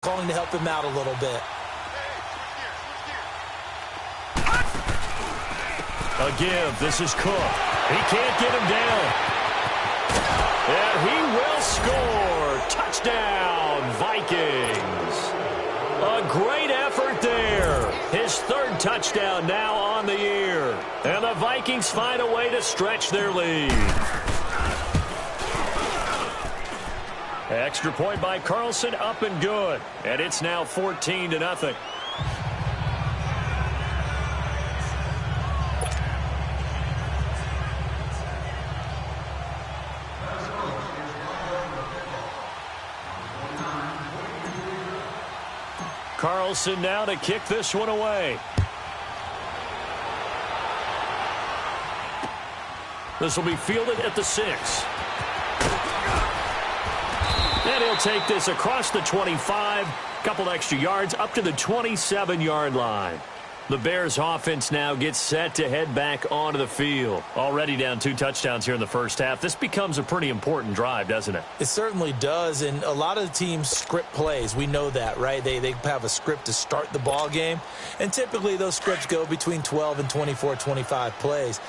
calling to help him out a little bit. A give. This is Cook. He can't get him down. And he will score. Touchdown, Vikings. A great effort there. His third touchdown now on the year. And the Vikings find a way to stretch their lead. Extra point by Carlson, up and good. And it's now 14-0. Carlson now to kick this one away. This will be fielded at the 6. And he'll take this across the 25, couple extra yards up to the 27-yard line. The Bears offense now gets set to head back onto the field. Already down 2 touchdowns here in the first half. This becomes a pretty important drive, doesn't it? It certainly does, and a lot of the teams script plays. We know that, right? They have a script to start the ball game, and typically those scripts go between 12 and 24, 25 plays.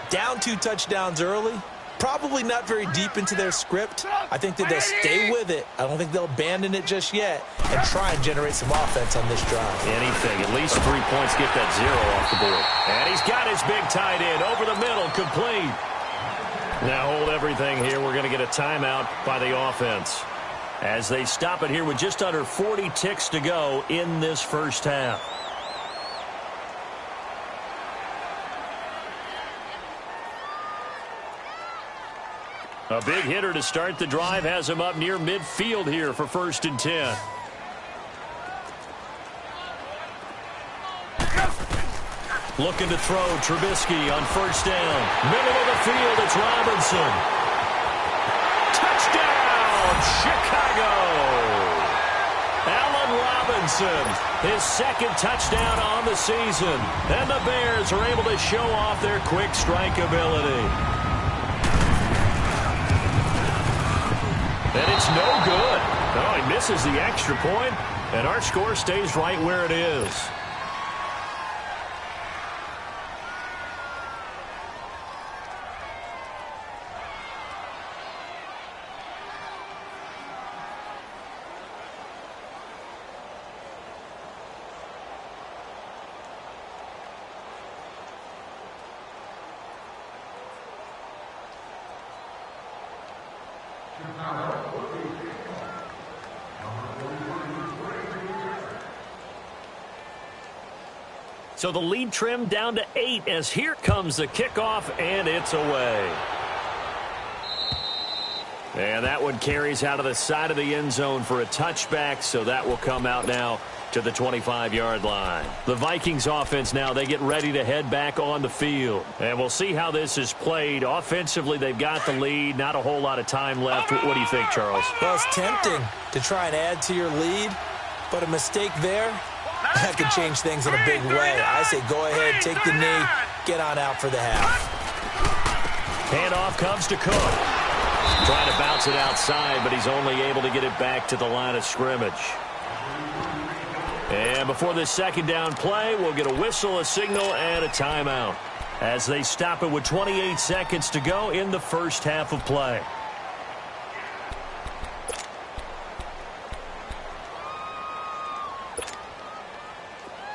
Down 2 touchdowns early, probably not very deep into their script. I think that they'll stay with it. I don't think they'll abandon it just yet and try and generate some offense on this drive. Anything. At least 3 points get that 0 off the board. And he's got his big tight end over the middle, complete. Now hold everything here. We're going to get a timeout by the offense as they stop it here with just under 40 ticks to go in this first half. A big hitter to start the drive has him up near midfield here for 1st and 10. Looking to throw Trubisky on 1st down. Middle of the field, it's Robinson. Touchdown, Chicago! Allen Robinson, his 2nd touchdown on the season. And the Bears are able to show off their quick strike ability. And it's no good. Oh, he misses the extra point, and our score stays right where it is. So the lead trimmed down to 8 as here comes the kickoff, and it's away. And that one carries out of the side of the end zone for a touchback, so that will come out now to the 25-yard line. The Vikings offense now, they get ready to head back on the field. And we'll see how this is played. Offensively, they've got the lead. Not a whole lot of time left. What do you think, Charles? Well, it's tempting to try and add to your lead, but a mistake there, that could change things in a big way. I say go ahead, take the knee, get on out for the half. Handoff comes to Cook. Trying to bounce it outside, but he's only able to get it back to the line of scrimmage. And before this 2nd down play, we'll get a whistle, a signal, and a timeout as they stop it with 28 seconds to go in the first half of play.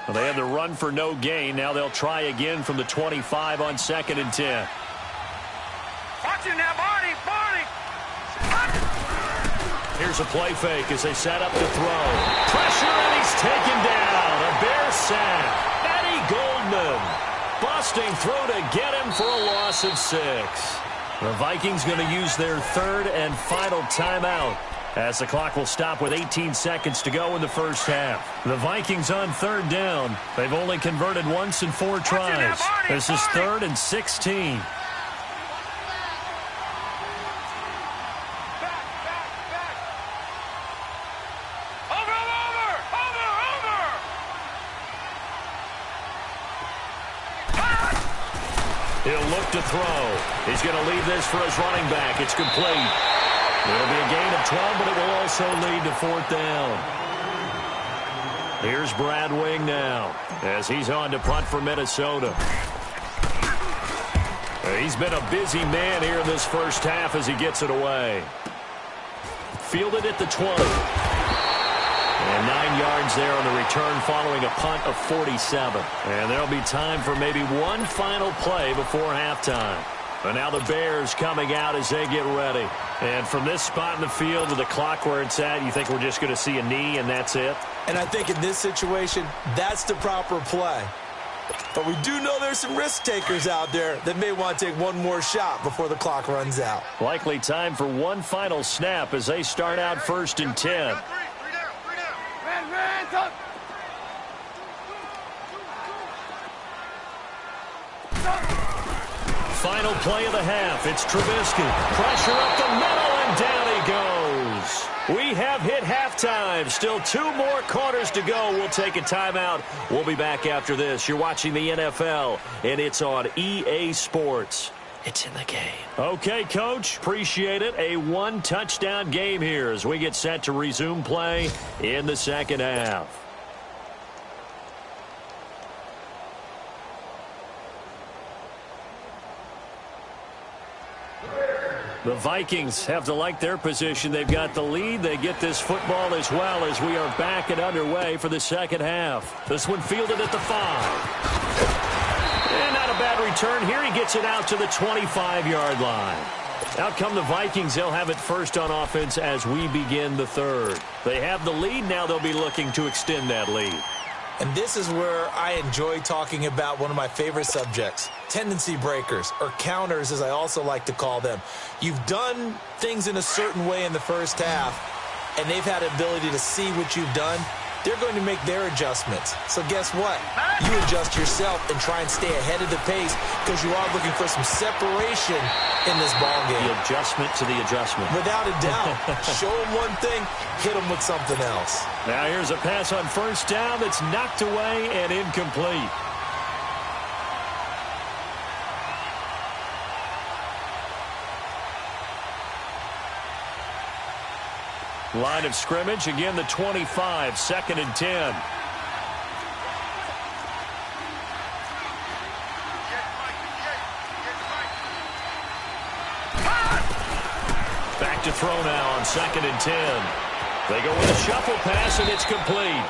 Well, they had the run for no gain. Now they'll try again from the 25 on 2nd and 10. Watch him now, Barney! Here's a play fake as they set up to throw. Pressure, and he's taken down. A Bear sack. Eddie Goldman busting through to get him for a loss of 6. The Vikings going to use their 3rd and final timeout as the clock will stop with 18 seconds to go in the first half. The Vikings on 3rd down. They've only converted once in 4 tries. This is 3rd and 16. He'll look to throw. He's going to leave this for his running back. It's complete. It'll be a gain of 12, but it will also lead to 4th down. Here's Brad Wing now as he's on to punt for Minnesota. He's been a busy man here in this first half as he gets it away. Fielded at the 20. And 9 yards there on the return following a punt of 47. And there'll be time for maybe one final play before halftime. And now the Bears coming out as they get ready. And from this spot in the field with the clock where it's at, you think we're just going to see a knee and that's it? And I think in this situation, that's the proper play. But we do know there's some risk takers out there that may want to take one more shot before the clock runs out. Likely time for one final snap as they start out 1st and 10. Final play of the half. It's Trubisky. Pressure up the middle, and down he goes. We have hit halftime. Still 2 more quarters to go. We'll take a timeout. We'll be back after this. You're watching the NFL, and it's on EA Sports. It's in the game. Okay, Coach. Appreciate it. A 1-touchdown game here as we get set to resume play in the second half. The Vikings have to like their position. They've got the lead. They get this football as well as we are back and underway for the second half. This one fielded at the 5. And not a bad return here. He gets it out to the 25-yard line. Out come the Vikings. They'll have it first on offense as we begin the third. They have the lead. Now they'll be looking to extend that lead. And this is where I enjoy talking about one of my favorite subjects, tendency breakers, or counters as I also like to call them. You've done things in a certain way in the first half, and they've had the ability to see what you've done. They're going to make their adjustments. So guess what? You adjust yourself and try and stay ahead of the pace because you are looking for some separation in this ball game. The adjustment to the adjustment. Without a doubt. Show them one thing, hit them with something else. Now here's a pass on 1st down that's knocked away and incomplete. Line of scrimmage, again the 25, 2nd and 10. Back to throw now on 2nd and 10. They go with a shuffle pass, and it's complete.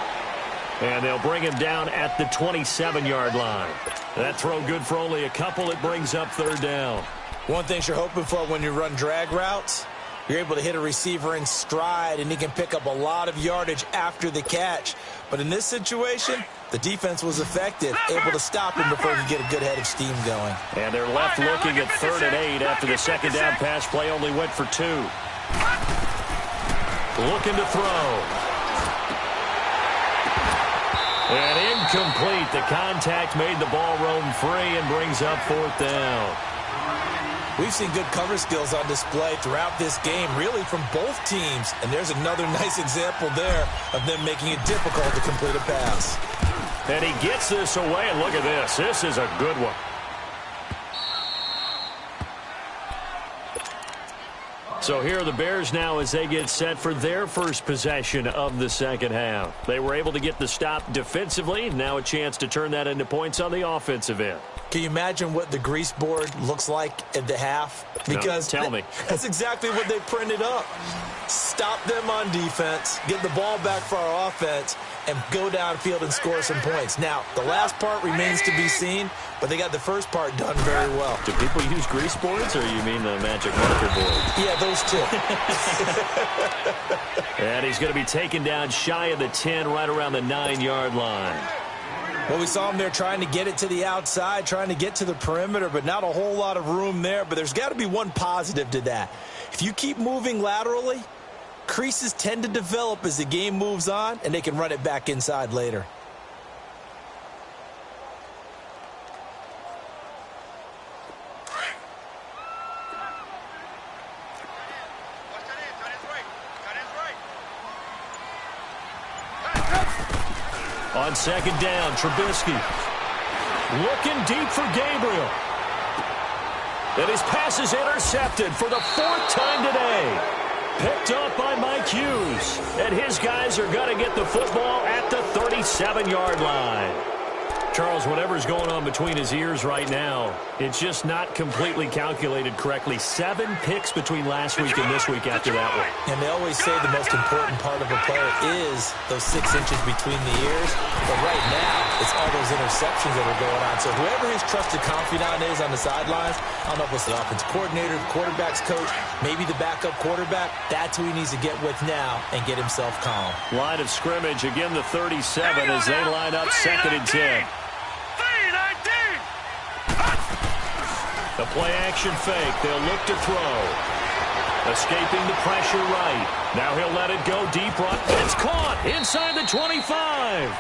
And they'll bring him down at the 27-yard line. That throw good for only a couple. It brings up 3rd down. One thing you're hoping for when you run drag routes, you're able to hit a receiver in stride, and he can pick up a lot of yardage after the catch. But in this situation, the defense was effective, able to stop him before he could get a good head of steam going. And they're left looking at 3rd and 8 after the 2nd down pass play only went for 2. Looking to throw. And incomplete. The contact made the ball roam free and brings up 4th down. We've seen good cover skills on display throughout this game, really from both teams. And there's another nice example there of them making it difficult to complete a pass. And he gets this away, and look at this. This is a good one. So here are the Bears now as they get set for their first possession of the second half. They were able to get the stop defensively. Now a chance to turn that into points on the offensive end. Can you imagine what the grease board looks like at the half? Because no, tell me. That's exactly what they printed up. Stop them on defense, get the ball back for our offense, and go downfield and score some points. Now, the last part remains to be seen, but they got the first part done very well. Do people use grease boards, or you mean the magic marker board? Yeah, those two. And he's going to be taken down shy of the 10, right around the 9-yard line. Well, we saw him there trying to get it to the outside, trying to get to the perimeter, but not a whole lot of room there. But there's got to be one positive to that. If you keep moving laterally, creases tend to develop as the game moves on, and they can run it back inside later. On 2nd down, Trubisky looking deep for Gabriel. And his pass is intercepted for the 4th time today. Picked off by Mike Hughes. And his guys are going to get the football at the 37-yard line. Charles, whatever's going on between his ears right now, it's just not completely calculated correctly. 7 picks between last week and this week after that one. And they always say the most important part of a player is those 6 inches between the ears. But right now, it's all those interceptions that are going on. So whoever his trusted confidant is on the sidelines, I don't know if it's the offensive coordinator, the quarterback's coach, maybe the backup quarterback, that's who he needs to get with now and get himself calm. Line of scrimmage, again the 37 as they line up 2nd and 10. The play-action fake. They'll look to throw. Escaping the pressure right. Now he'll let it go deep run. It's caught inside the 25.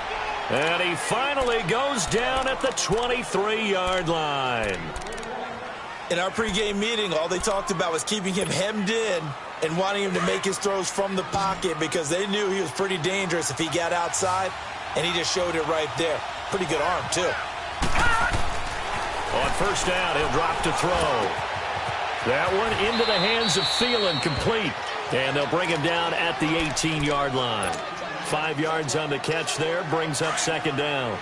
And he finally goes down at the 23-yard line. In our pregame meeting, all they talked about was keeping him hemmed in and wanting him to make his throws from the pocket because they knew he was pretty dangerous if he got outside, and he just showed it right there. Pretty good arm, too. On first down, he'll drop to throw. That one into the hands of Thielen, complete. And they'll bring him down at the 18-yard line. 5 yards on the catch there, brings up 2nd down.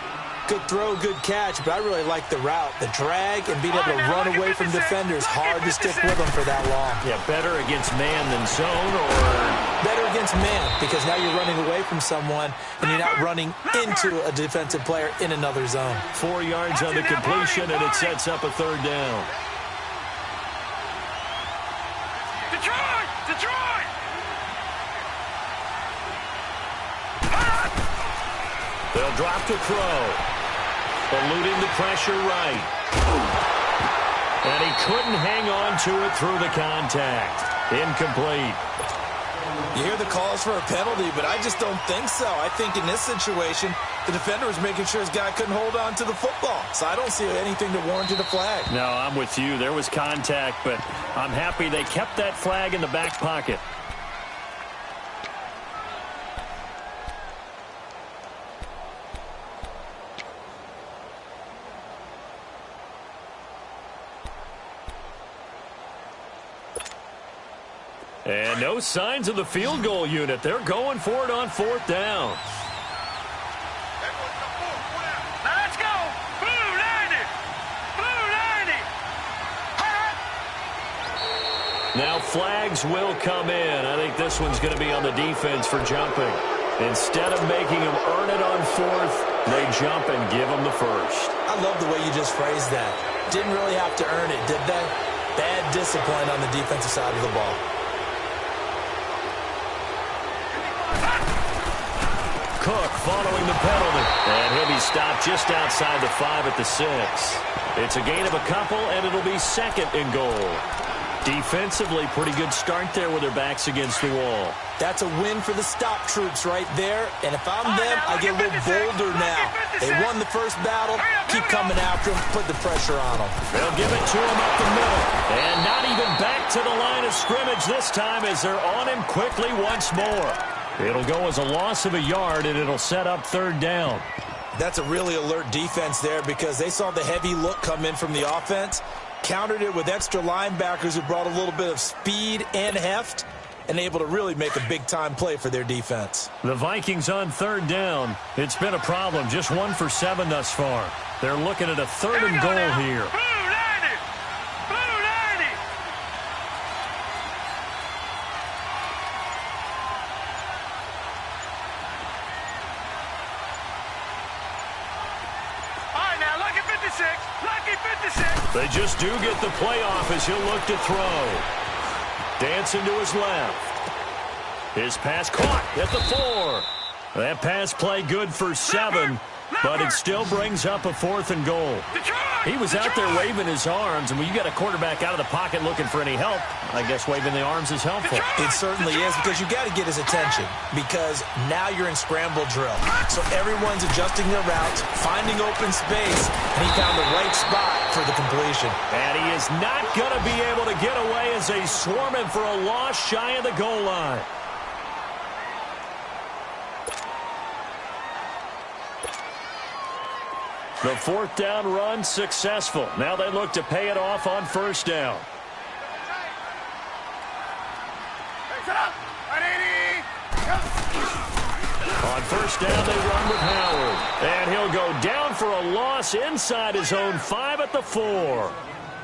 Good throw, good catch, but I really like the route. The drag and being able to run away from defenders. Hard to stick with them for that long. Yeah, better against man than zone, or? Better against man, because now you're running away from someone and you're not running into a defensive player in another zone. 4 yards on the completion, and it sets up a 3rd down. Detroit! Detroit! They'll drop to throw. Eluding the pressure right. And he couldn't hang on to it through the contact. Incomplete. You hear the calls for a penalty, but I just don't think so. I think in this situation, the defender was making sure his guy couldn't hold on to the football. So I don't see anything that warranted a flag. No, I'm with you. There was contact, but I'm happy they kept that flag in the back pocket. And no signs of the field goal unit. They're going for it on 4th down. Now let's go. Blue 90. Blue 90. Now flags will come in. I think this one's going to be on the defense for jumping. Instead of making them earn it on 4th, they jump and give them the first. I love the way you just phrased that. Didn't really have to earn it, did they? Bad discipline on the defensive side of the ball. Cook following the penalty. And he'll be stopped just outside the 5 at the 6. It's a gain of a couple, and it'll be 2nd and goal. Defensively, pretty good start there with their backs against the wall. That's a win for the stop troops right there. And if I'm them, I get a little bolder now. They won the first battle. Keep coming after them. Put the pressure on them. They'll give it to him up the middle. And not even back to the line of scrimmage this time as they're on him quickly once more. It'll go as a loss of a yard, and it'll set up 3rd down. That's a really alert defense there because they saw the heavy look come in from the offense, countered it with extra linebackers who brought a little bit of speed and heft, and able to really make a big-time play for their defense. The Vikings on 3rd down. It's been a problem. Just 1 for 7 thus far. They're looking at a 3rd and goal here. They just do get the playoff as he'll look to throw. Dancing to his left. His pass caught at the 4. That pass play good for 7, but it still brings up a 4th and goal. He was out there waving his arms, and when you got a quarterback out of the pocket looking for any help, I guess waving the arms is helpful. It certainly is, because you got to get his attention, because now you're in scramble drill. So everyone's adjusting their routes, finding open space, and he found the right spot for the completion. And he is not going to be able to get away as they swarm him for a loss shy of the goal line. The 4th down run successful. Now they look to pay it off on 1st down. On first down, they run with Howard. And he'll go down for a loss inside his own 5 at the 4.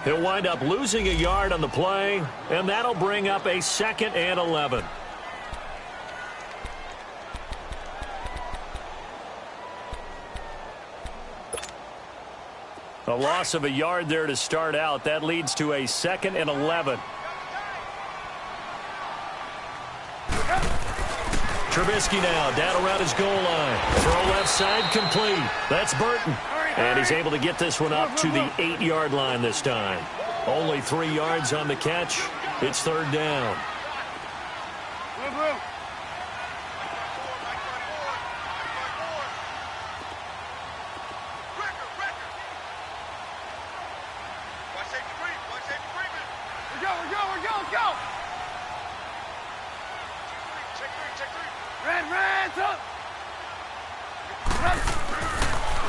He'll wind up losing a yard on the play, and that'll bring up a 2nd and 11. A loss of a yard there to start out. That leads to a 2nd and 11. Trubisky now down around his goal line. Throw left side complete. That's Burton. And he's able to get this one up to the 8-yard line this time. Only 3 yards on the catch. It's 3rd down.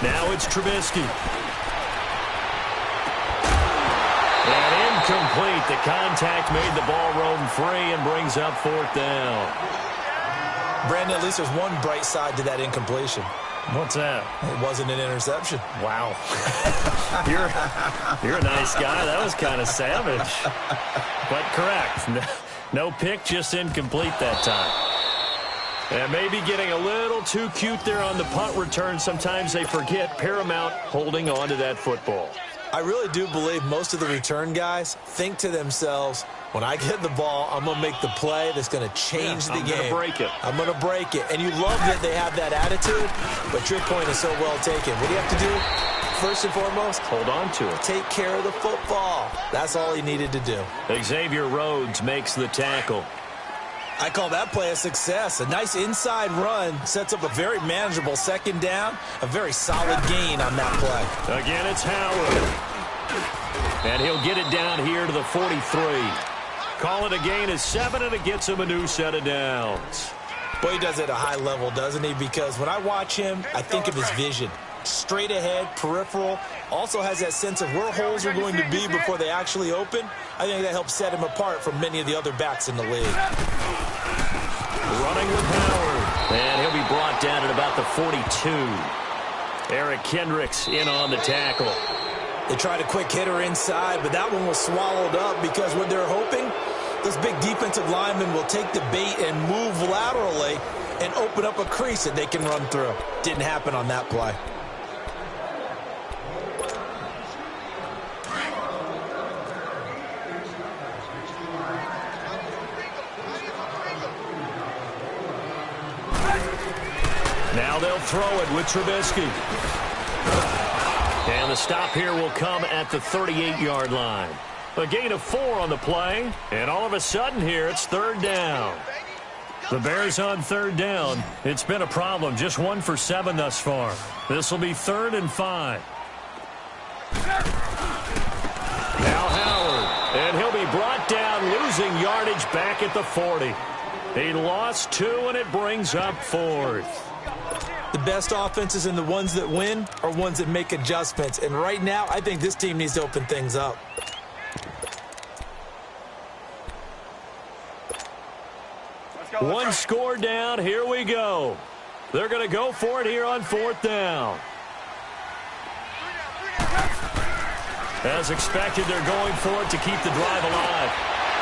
Now it's Trubisky. And incomplete. The contact made the ball roam free and brings up 4th down. Brandon, at least there's one bright side to that incompletion. What's that? It wasn't an interception. Wow. You're a nice guy. That was kind of savage. But correct. No pick, just incomplete that time. And maybe getting a little too cute there on the punt return. Sometimes they forget paramount holding on to that football. I really do believe most of the return guys think to themselves, when I get the ball, I'm going to make the play that's going to change the game. I'm going to break it. I'm going to break it. And you love that they have that attitude, but your point is so well taken. What do you have to do? First and foremost, hold on to it. Take care of the football. That's all he needed to do. Xavier Rhodes makes the tackle. I call that play a success. A nice inside run sets up a very manageable 2nd down. A very solid gain on that play. Again, it's Howard. And he'll get it down here to the 43. Call it a gain of 7, and it gets him a new set of downs. Boy, he does it at a high level, doesn't he? Because when I watch him, I think of his vision. Straight ahead, peripheral. Also has that sense of where holes are going to be before they actually open. I think that helps set him apart from many of the other backs in the league. Running with Howard. And he'll be brought down at about the 42. Eric Kendricks in on the tackle. They tried a quick hitter inside, but that one was swallowed up because what they're hoping, those big defensive linemen will take the bait and move laterally and open up a crease that they can run through. Didn't happen on that play. Now they'll throw it with Trubisky. And the stop here will come at the 38-yard line. A gain of 4 on the play, and all of a sudden here it's 3rd down. The Bears on 3rd down. It's been a problem, just 1 for 7 thus far. This will be 3rd and 5. Now Howard, and he'll be brought down, losing yardage back at the 40. He lost 2, and it brings up 4th. The best offenses and the ones that win are ones that make adjustments. And right now, I think this team needs to open things up. One score down. Here we go. They're going to go for it here on 4th down. As expected, they're going for it to keep the drive alive.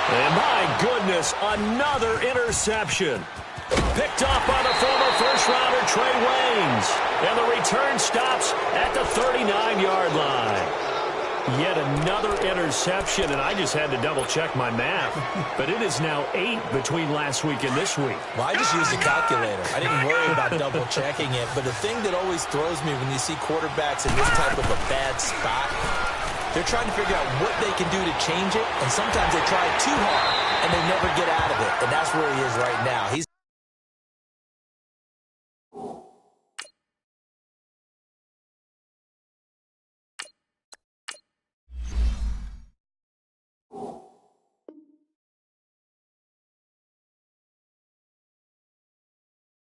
And my goodness, another interception. Picked off by the former first-rounder Trey Waynes. And the return stops at the 39-yard line. Yet another interception, and I just had to double-check my math. But it is now 8 between last week and this week. Well, I just used a calculator. I didn't worry about double-checking it. But the thing that always throws me when you see quarterbacks in this type of a bad spot, they're trying to figure out what they can do to change it, and sometimes they try too hard, and they never get out of it. And that's where he is right now. He's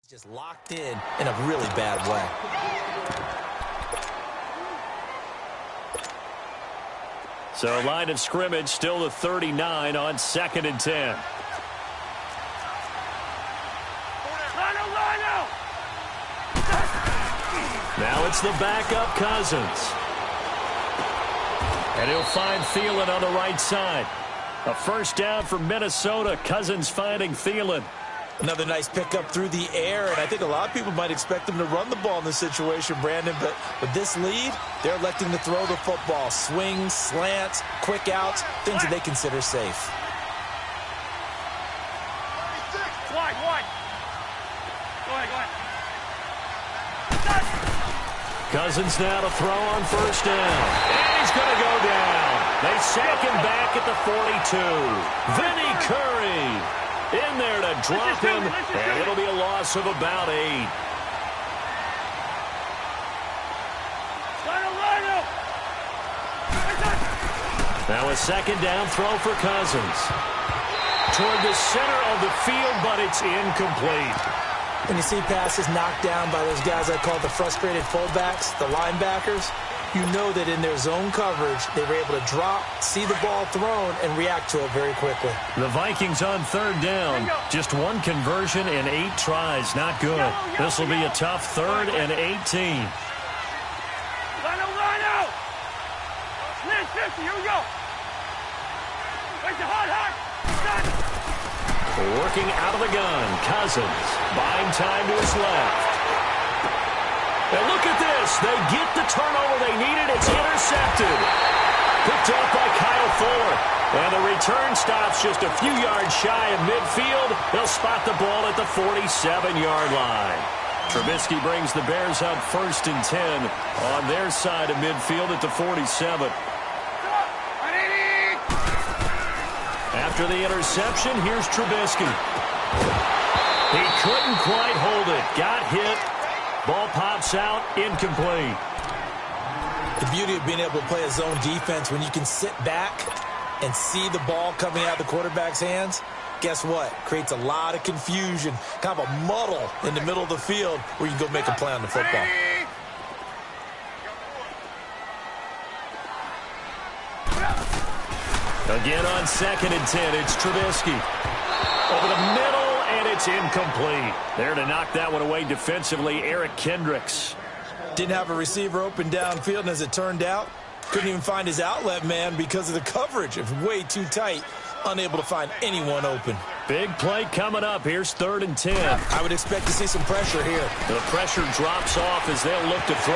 just locked in a really bad way. So line of scrimmage still the 39 on 2nd and 10. Now it's the backup Cousins. And he'll find Thielen on the right side. A first down for Minnesota. Cousins finding Thielen. Another nice pickup through the air, and I think a lot of people might expect them to run the ball in this situation, Brandon, but with this lead, they're electing to throw the football. Swings, slants, quick outs, things that they consider safe. Wide. Go ahead. Cousins now to throw on first down. And he's going to go down. They sack him back at the 42. Vinny Curry in there to drop him, and it'll be a loss of about 8. Now a second down throw for Cousins. Toward the center of the field, but it's incomplete. When you see passes knocked down by those guys I call the frustrated fullbacks, the linebackers, you know that in their zone coverage, they were able to drop, see the ball thrown, and react to it very quickly. The Vikings on third down. Just one conversion in 8 tries. Not good. This will be a tough 3rd and 18. Rhino! 50, here we go. Wait, hot. Working out of the gun. Cousins buying time to his left. And look at this. They get the turnover they needed. It's intercepted. Picked up by Kyle Fuller. And the return stops just a few yards shy of midfield. They'll spot the ball at the 47-yard line. Trubisky brings the Bears up 1st and 10 on their side of midfield at the 47. After the interception, here's Trubisky. He couldn't quite hold it. Got hit. Ball pops out, incomplete. The beauty of being able to play a zone defense when you can sit back and see the ball coming out of the quarterback's hands, guess what? Creates a lot of confusion, kind of a muddle in the middle of the field where you can go make a play on the football. Again on 2nd and 10, it's Trubisky. Over the middle, and it's incomplete. There to knock that one away defensively, Eric Kendricks. Didn't have a receiver open downfield, and as it turned out, couldn't even find his outlet man because of the coverage. It's way too tight, unable to find anyone open. Big play coming up. Here's 3rd and 10. I would expect to see some pressure here. The pressure drops off as they'll look to throw.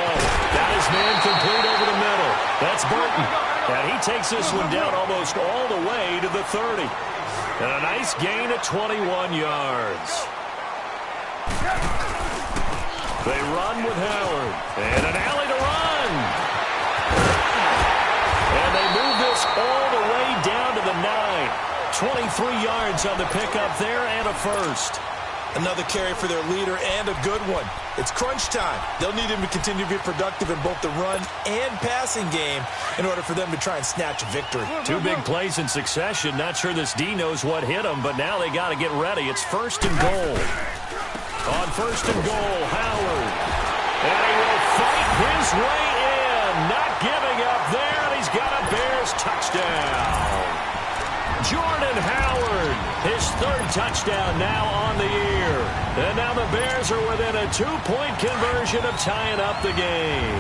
Got his man complete over the middle. That's Burton. And he takes this one down almost all the way to the 30. And a nice gain of 21 yards. They run with Howard. And an alley to run. And they move this all the way down to the 9. 23 yards on the pickup there and a first. Another carry for their leader and a good one. It's crunch time. They'll need him to continue to be productive in both the run and passing game in order for them to try and snatch a victory. 2 big plays in succession. Not sure this D knows what hit him, but now they got to get ready. It's 1st and goal. On 1st and goal, Howard. And he will fight his way in. Not giving up there, and he's got a Bears touchdown. Jordan Howard, his 3rd touchdown now on the year. And now the Bears are within a 2-point conversion of tying up the game.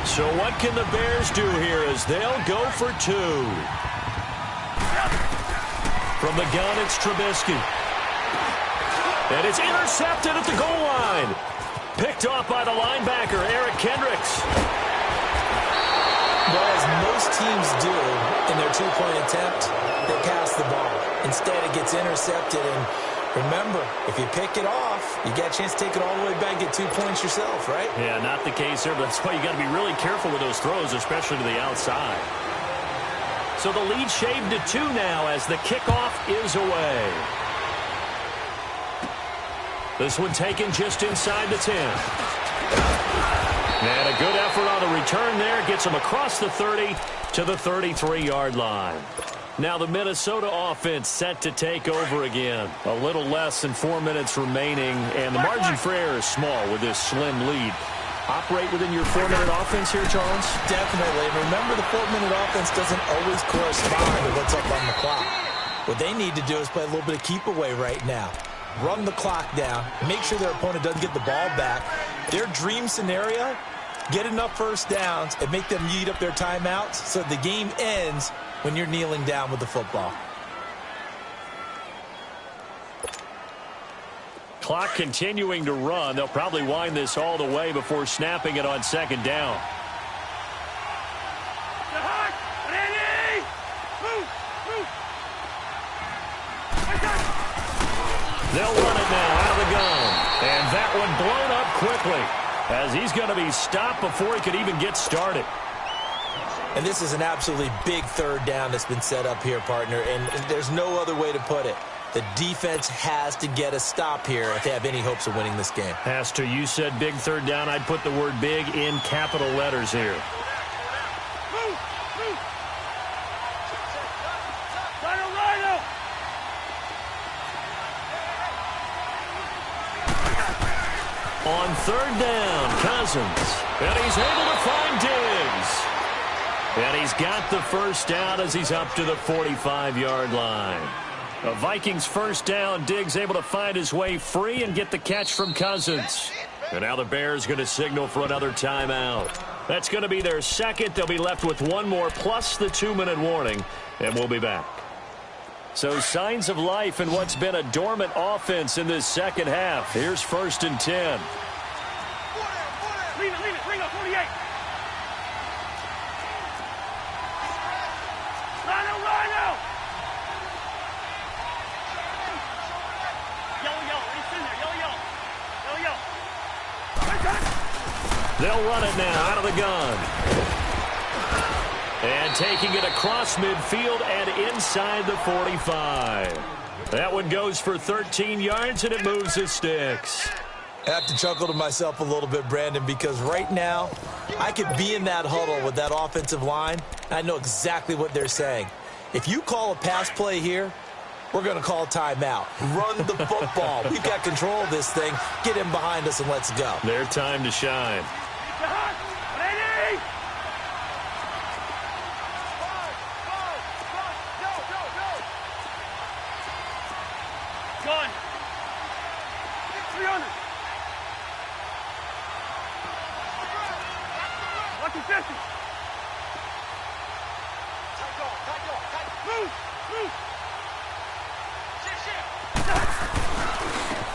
So what can the Bears do here as they'll go for 2? From the gun, it's Trubisky. And it's intercepted at the goal line. Picked off by the linebacker, Eric Kendricks. Well, as most teams do in their 2-point attempt, they pass the ball. Instead, it gets intercepted. And remember, if you pick it off, you get a chance to take it all the way back and get 2 points yourself, right? Yeah, not the case here, but that's why you got to be really careful with those throws, especially to the outside. So the lead shaved to 2 now as the kickoff is away. This one taken just inside the 10. And a good effort on the return there. Gets him across the 30 to the 33-yard line. Now the Minnesota offense set to take over again. A little less than 4 minutes remaining, and the margin for error is small with this slim lead. Operate within your 4-minute offense here, Charles? Definitely. And remember, the 4-minute offense doesn't always correspond to what's up on the clock. What they need to do is play a little bit of keep away right now. Run the clock down, make sure their opponent doesn't get the ball back, Their dream scenario, get enough first downs and make them eat up their timeouts so the game ends when you're kneeling down with the football. Clock continuing to run. They'll probably wind this all the way before snapping it on second down. They'll run it now out of the gun. And that one blown up quickly as he's going to be stopped before he could even get started. And this is an absolutely big third down that's been set up here, partner, and there's no other way to put it. The defense has to get a stop here if they have any hopes of winning this game. Pastor, you said big third down. I'd put the word big in capital letters here. On third down, Cousins. And he's able to find Diggs. And he's got the first down as he's up to the 45-yard line. A Vikings first down. Diggs able to find his way free and get the catch from Cousins. And now the Bears going to signal for another timeout. That's going to be their second. They'll be left with one more plus the 2-minute warning. And we'll be back. So signs of life in what's been a dormant offense in this second half. Here's 1st and 10. Leave it, bring up 48. Rhino. Yellow, it's in there, yellow. They'll run it now out of the gun. And taking it across midfield and inside the 45. That one goes for 13 yards, and it moves the sticks. I have to chuckle to myself a little bit, Brandon, because right now I could be in that huddle with that offensive line, and I know exactly what they're saying. If you call a pass play here, we're going to call timeout. Run the football. We've got control of this thing. Get him behind us and let's go. Their time to shine. Ready? Gun. 300. Lucky 50. Move.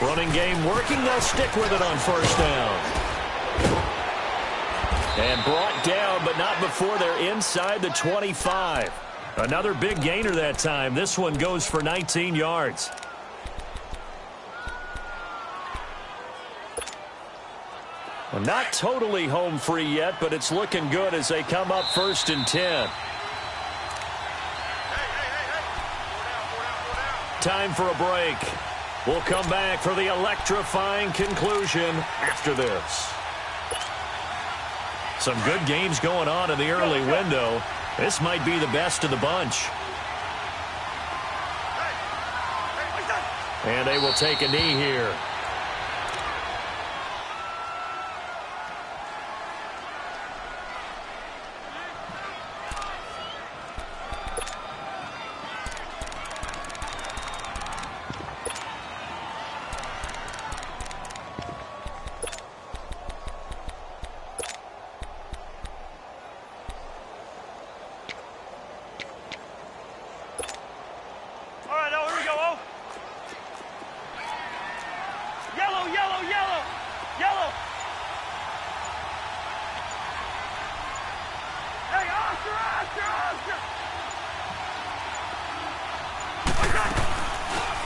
Running game working. They'll stick with it on first down. And brought down, but not before they're inside the 25. Another big gainer that time. This one goes for 19 yards. Well, not totally home free yet, but it's looking good as they come up 1st and 10. Time for a break. We'll come back for the electrifying conclusion after this. Some good games going on in the early window. This might be the best of the bunch. And they will take a knee here.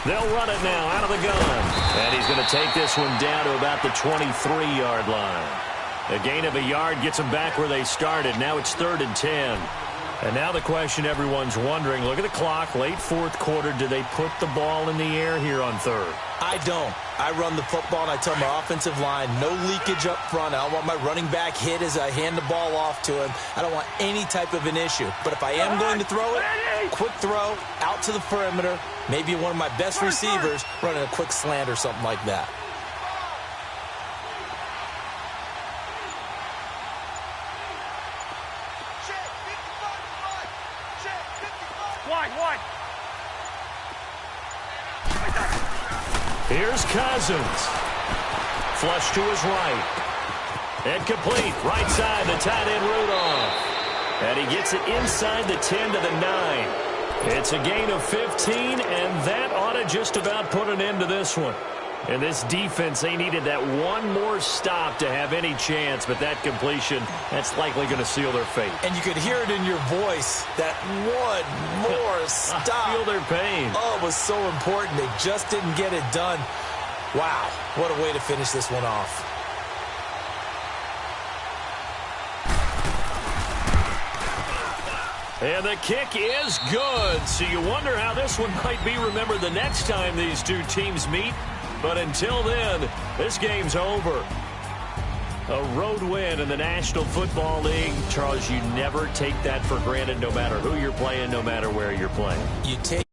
They'll run it now out of the gun. And he's going to take this one down to about the 23-yard line. A gain of a yard gets them back where they started. Now it's 3rd and 10. And now the question everyone's wondering, look at the clock, late 4th quarter. Do they put the ball in the air here on 3rd? I don't. I run the football, and I tell my offensive line, no leakage up front. I don't want my running back hit as I hand the ball off to him. I don't want any type of an issue. But if I am going to throw it, quick throw, out to the perimeter, maybe one of my best receivers running a quick slant or something like that. Wide. Here's Cousins. flush to his right. Incomplete. Right side, the tight end Rudolph. And he gets it inside the 10 to the 9. It's a gain of 15, and that ought to just about put an end to this one. And this defense, they needed that one more stop to have any chance, but that completion, that's likely going to seal their fate. And you could hear it in your voice, that one more stop. I feel their pain. Oh, it was so important. They just didn't get it done. Wow, what a way to finish this one off. And the kick is good. So you wonder how this one might be remembered the next time these two teams meet. But until then, this game's over. A road win in the National Football League. Charles, you never take that for granted no matter who you're playing, no matter where you're playing. You take